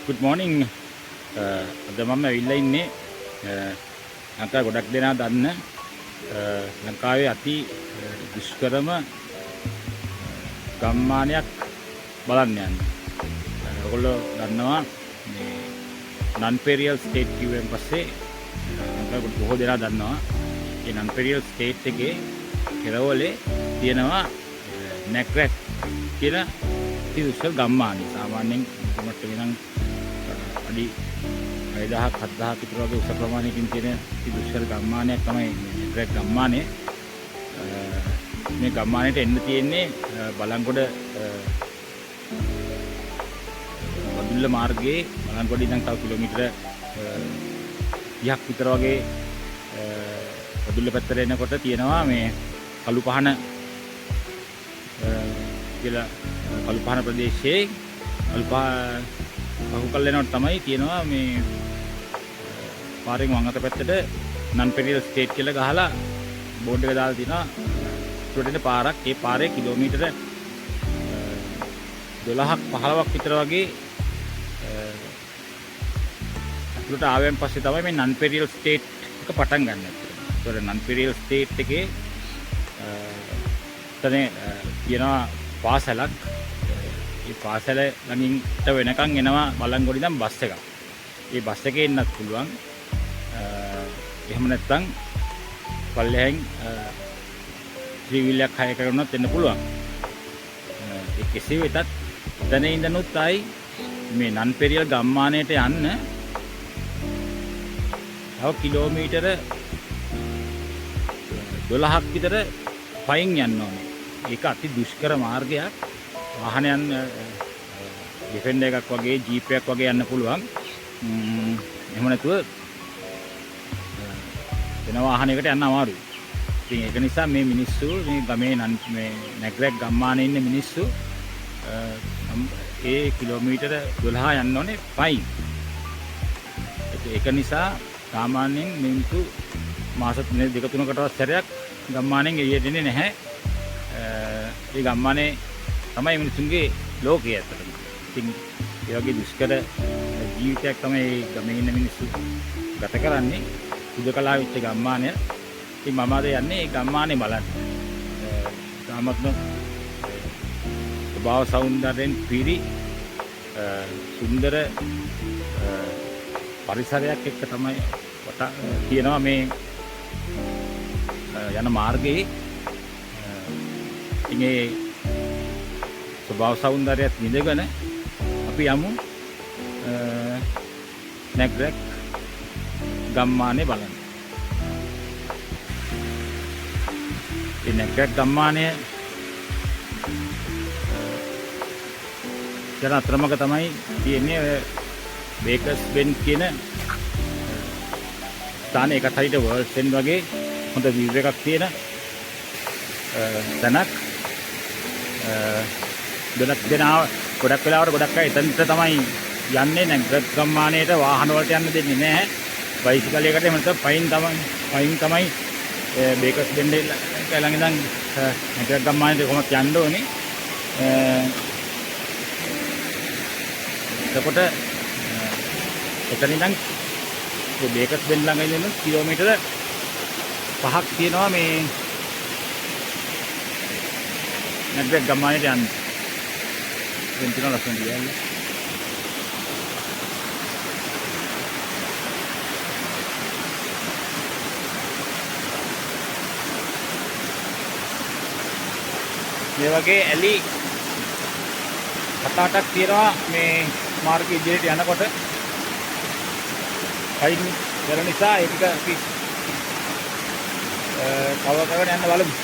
good morning. අද මම ඇවිල්ලා ඉන්නේ ලංකාවේ ගොඩක් දෙනා දන්න ලංකාවේ අති දුෂ්කරම ගම්මානයක් බලන්න යන්න. ඔයගොල්ලෝ දන්නවා මේ non-imperial state කිව්වෙන් පස්සේ ලංකාවේ බොහෝ දෙනා දන්නවා මේ non-imperial state එකේ කෙරවලේ තියෙනවා නැක්රැක් කියන අති දුෂ්කර ගම්මානය. සාමාන්‍යයෙන් කොමට්ට වෙනන් අඩි 6000ක් 7000ක් විතර වගේ උස ප්‍රමාණයකින් තියෙන අති දුෂ්කර ගම්මානයක් තමයි නැක්රැක් ගම්මානය. මේ ගම්මානයට එන්න තියෙන්නේ බලංගොඩ බදුල්ල මාර්ගයේ බලංගොඩ ඉඳන් තව කිලෝමීටර 30ක් විතර වගේ බදුල්ල පැත්තට එනකොට තියෙනවා මේ කළුපහන කියලා කළුපහන ප්‍රදේශයේ අහුකල් යනකොට තමයි තියෙනවා මේ පාරෙන් වම් අත පැත්තට non-imperial state කියලා ගහලා බෝඩ් එක දාලා තිනවා. ඒකට පාරක් ඒ පාරේ කිලෝමීටර 12ක් 15ක් විතර වගේ අතුලට ආවෙන් පස්සේ තමයි මේ non-imperial state එක පටන් ගන්න. ඒකට non-imperial state එකේ තියෙනවා පාසලක්. ඒ පාසල ළඟින්ට වෙනකන් එනවා බලංගොඩ ඉඳන් බස් එකක්. ඒ බස් එකේ එන්නත් පුළුවන්. එහෙම නැත්නම් පල්ලෙහෙන් ත්‍රී වීලයක් හය කරගෙනත් එන්න පුළුවන්. ඒ කෙසේ වෙතත් එතන ඉඳනුත් ආයි මේ non-imperial ගම්මානයට යන්න තව කිලෝමීටර 12ක් විතර පයින් යන්න ඕනේ. ඒක අති දුෂ්කර මාර්ගයක්. වාහනයන් ඩිෆෙන්ඩර් එකක් වගේ ජීප් එකක් වගේ යන්න පුළුවන්. එහෙම නැතුව වෙන වාහනයකට යන්න අමාරුයි. ඉතින් ඒක නිසා මේ මිනිස්සු මේ ගමේ මේ නැග්‍රැක් ගම්මානයේ ඉන්න මිනිස්සු ඒ කිලෝමීටර 12 යන්න ඕනේ පයින්. ඒක නිසා සාමාන්‍යයෙන් මිනිස්සු මාස 2-3කටවත් සැරයක් ගම්මානයෙන් එළියට එන්නේ නැහැ. ඒ ගම්මානේ තමයි මිනිසුන්ගේ ලෝකය ඇත්තටම. ඉතින් ඒ වගේ දුෂ්කර ජීවිතයක් තමයි ගමේ ඉන්න මිනිස්සු ගත කරන්නේ. සුදකලා වෙච්ච ගම්මානය. ඉතින් මම අද යන්නේ ඒ ගම්මානේ බලන්න. තාමත්ම ස්වභාව සෞන්දර්යයෙන් පිරි සුන්දර පරිසරයක් එක්ක තමයි තියෙනවා මේ යන මාර්ගයේ. ඉතින් ඒ ස්වභාව සෞන්දර්යයත් විඳගෙන අපි යමු නැග්‍රැක් ගම්මානේ බලන්න. මේ නැග්‍රැක් ගම්මානය යන අතරමඟ තමයි තියෙන්නේ බේකර්ස් බෙන් කියන ස්ථානය. ඒකත් හරියට වර්ල්ඩ්ස් එන්ඩ් වගේ හොඳ view එකක් තියෙන තැනක්. ගොඩක් වෙලාවට ගොඩක් අය එතනට තමයි යන්නේ. නැග්‍රැක් ගම්මානයට වාහන වලට යන්න දෙන්නේ නැහැ. බයිසිකලයකට එහෙම නැත්නම් පයින් තමයි බේකර්ස් බෙන් ළඟ ඉඳන් නැග්‍රැක් ගම්මානයට කොහොමද යන්න ඕනේ. එතකොට එතන ඉඳන් බේකර්ස් බෙන් ළඟ ඉඳන් කිලෝමීටර 5ක් තියෙනවා මේ නැග්‍රැක් ගම්මානයට යන්න. දැන් තියෙනවා ලස්සන දියල්ල. මේ වගේ ඇලි 7-8ක් තියෙනවා මේ මාර්ගය ඉදිරියට යනකොට. පයින් යන නිසා ඒක අපි කවර් කරගෙන යන්න බලමු.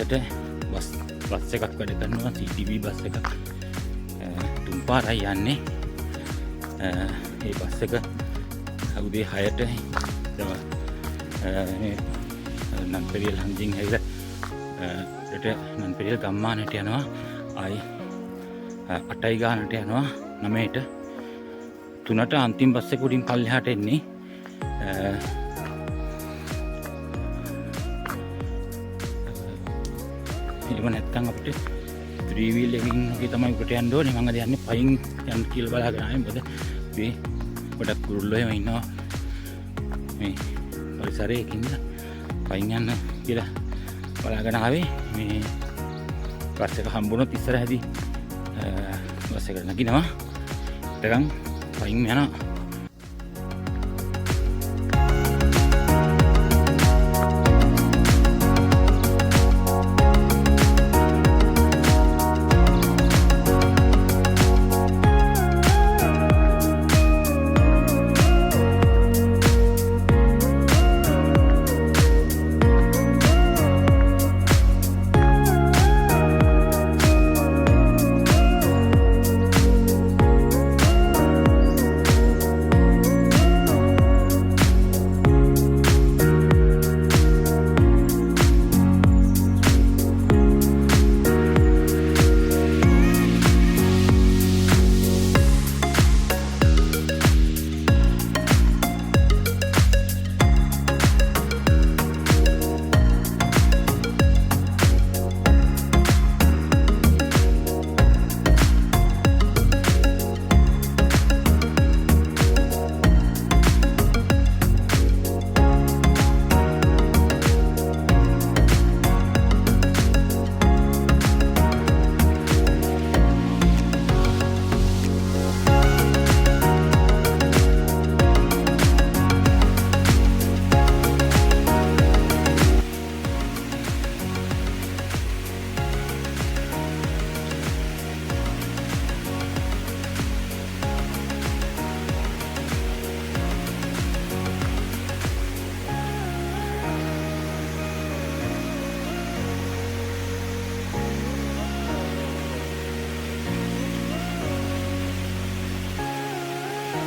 යට බස් එකක් වැඩ කරනවා CTV බස් එකක් තුන් පාරයි යන්නේ ඒ බස් එක උදේ 6ට නන්පෙරියල් හන්දියෙන් ඇවිල්ලා නන්පෙරියල් ගම්මානට යනවා ආයි 8යි ගානට යනවා 9ට 3ට අන්තිම බස් එක උඩින් පල්ලෙහාට එන්නේ එහෙම නැත්නම් අපිට 3 wheel එකකින් වගේ තමයි උඩට යන්න ඕනේ මම අද යන්නේ පයින් යන්න කියලා බලාගෙන ආවේ මොකද මේ ගොඩක් කුරුල්ලෝ එහෙම ඉන්නවා මේ පරිසරයකින්ද පයින් යන්න කියලා බලාගෙන ආවේ මේ බස් එක හම්බුනොත් ඉස්සරහදී බස් එකට නගිනවා ඊටගන් පයින් යනවා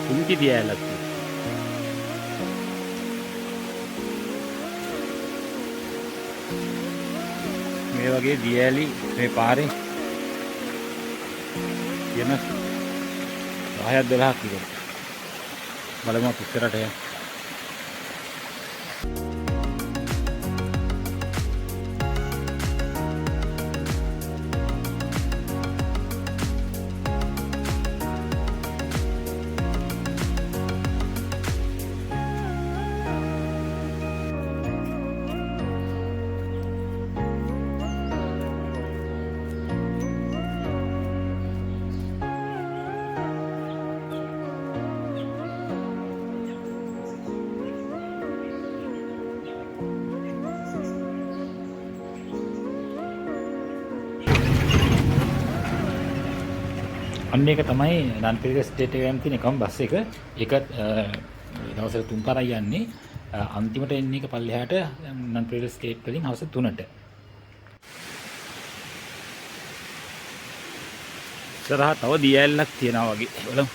පුංචි දියැලක් මේ වගේ දියැලි මේ පාරේ තියෙන 10ක් 12ක් විතර බලමු ඉස්සරහට යන්න අන්න ඒක තමයි නන්පෙරියල් ස්ටේට් එකේම තියෙන එකම බස් එක. ඒක දවසට 3 පාරයි යන්නේ. අන්තිමට එන්නේ එක පල්ලෙහාට නන්පෙරියල් ස්ටේට් වලින් හවස 3ට. ඉස්සරහා තව දියැලක් තියෙනවා වගේ. බලමු.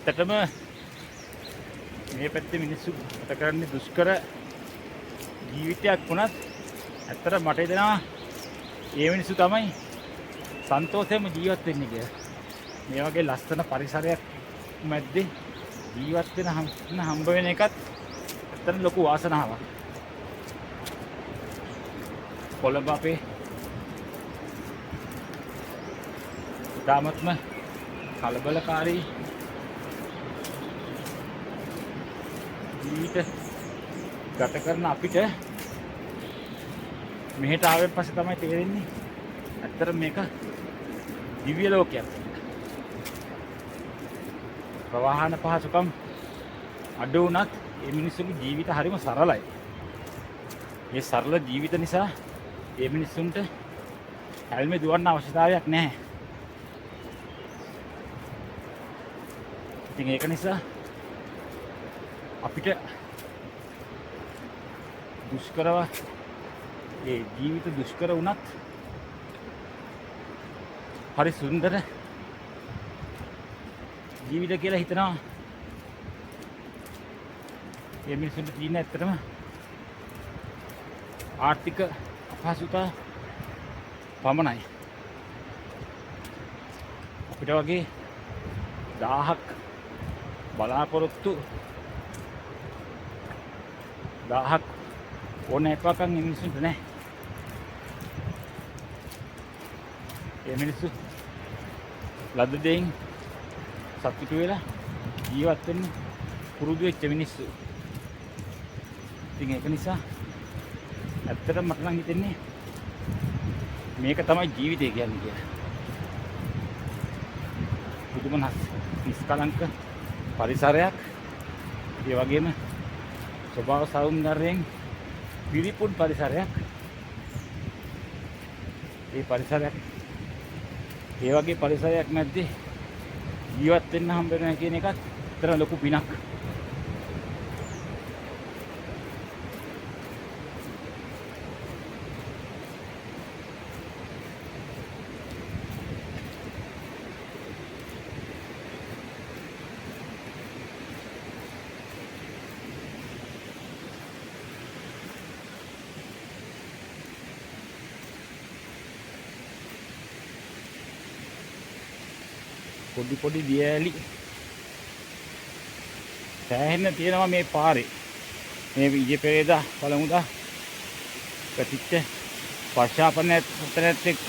ඇත්තටම මේ පැත්තේ මිනිස්සු ගත කරන්නේ දුෂ්කර ජීවිතයක් වුණත් ඇත්තට මට හිතෙනවා ඒ මිනිස්සු තමයි සන්තෝෂයෙන්ම ජීවත් වෙන්නේ කියලා. මේ වගේ ලස්සන පරිසරයක් මැද්දේ ජීවත් වෙන හම්බ වෙන එකත් ඇත්තට ලොකු වාසනාවක්. කොළඹ අපේ ඉතාමත්ම කලබලකාරී ජීවිත ගත කරන අපිට මෙහෙට ආවෙන් පස්සේ තමයි තේරෙන්නේ ඇත්තට මේක දිව්‍ය ලෝකයක්. ප්‍රවාහන පහසුකම් අඩු වුණත් මේ මිනිස්සුන්ගේ ජීවිත හරිම සරලයි. මේ සරල ජීවිත නිසා මේ මිනිස්සුන්ට හැල්මේ දුවන්න අවශ්‍යතාවයක් නැහැ. ඉතින් ඒක නිසා අපිට දුෂ්කරව ඒ ජීවිත දුෂ්කර වුණත් හරි සුන්දර ජීවිත කියලා හිතනවා. මේ මිනිස්සුන්ට තියෙන ඇත්තටම ආර්ථික අපහසුතා පමණයි. අපිට වගේ 1000ක් බලාපොරොත්තු 1000ක් ඕන එකක්ම මිනිස්සුන්ට නැහැ. මේ මිනිස්සු ලද්ද දෙයින් සතුටු වෙලා ජීවත් වෙන්න පුරුදු වෙච්ච මිනිස්සු. ඉතින් ඒක නිසා ඇත්තටම මට නම් හිතෙන්නේ මේක තමයි ජීවිතය කියන්නේ කියලා. පුදුම නිස්කලංක පරිසරයක්, ඒ වගේම ස්වභාව සෞන්දර්යයෙන් පිරිපුන් පරිසරයක්. ඒ වගේ පරිසරයක් මැද්දේ ජීවත් වෙන්න හම්බ වෙනවා කියන එකත් අතර ලොකු පිනක්. පොඩි දියඇලි සෑහෙන්න තියෙනවා මේ පාරේ. මේ ඊයේ පෙරේදා පළමුදා පැතිච්ච වර්ෂාපනයත් එක්ක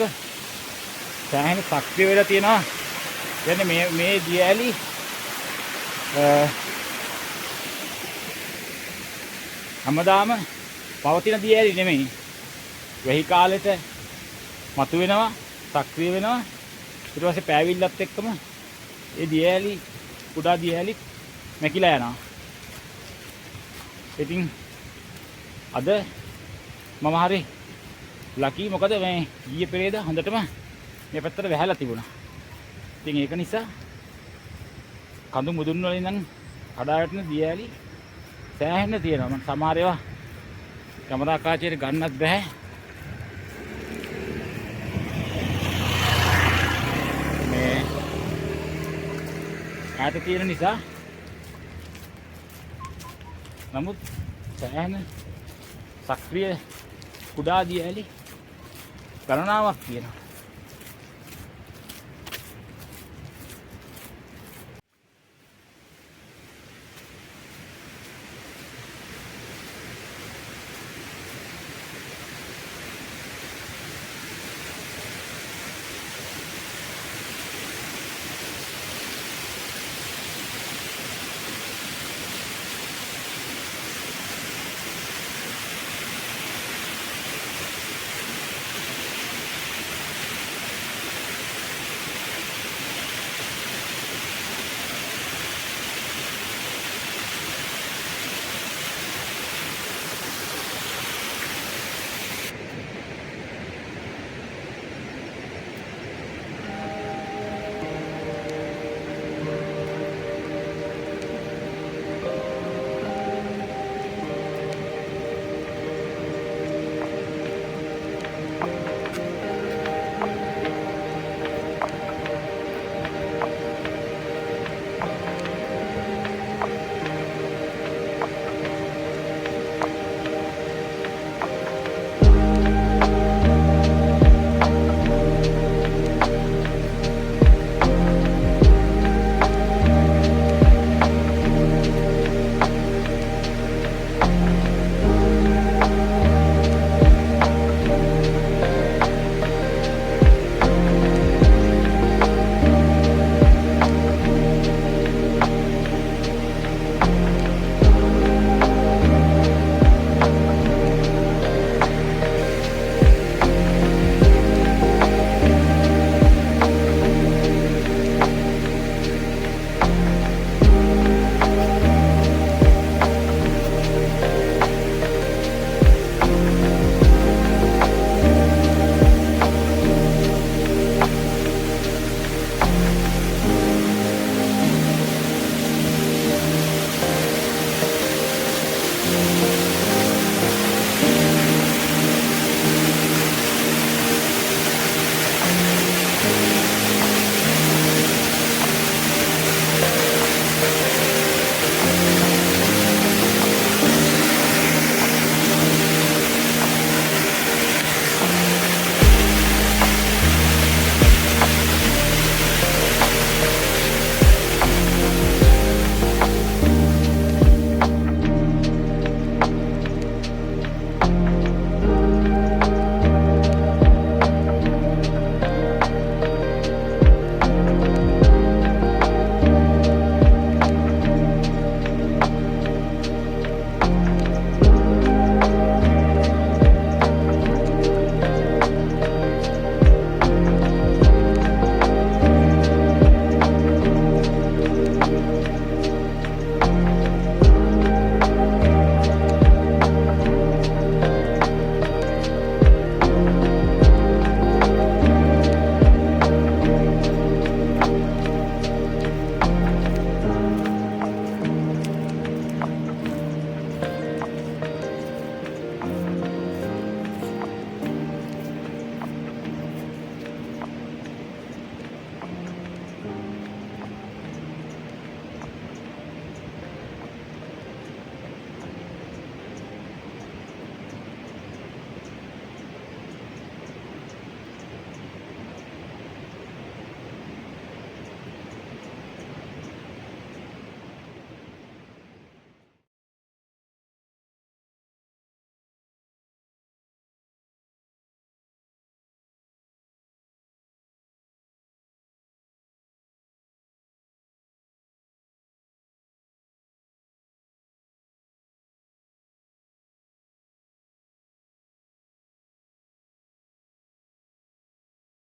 සෑහෙන සක්‍රිය වෙලා තියෙනවා. කියන්නේ මේ දියඇලි හැමදාම පවතින දියඇලි නෙමෙයි. වෙහි කාලෙට මතුවෙනවා, සක්‍රිය වෙනවා. ඊට පස්සේ පෑවිල්ලත් එක්කම ඒ දියඇලි කුඩා දියඇලි මැකිලා යනවා. ඉතින් අද මම හරි ලකී, මොකද මේ ඊයේ පෙරේදා හොඳටම මේ පැත්තට වැහැලා තිබුණා. ඉතින් ඒක නිසා කඳු මුදුන් වල ඉඳන් කඩා වැටෙන දියඇලි සෑහෙන්න තියෙනවා. මම සමහර ඒවා කැමරා කාචයට ගන්නත් බෑ. ඈත තියෙන නිසා. නමුත් සෑහෙන සක්‍රිය කුඩා දියඇලි ගණනාවක් තියෙනවා.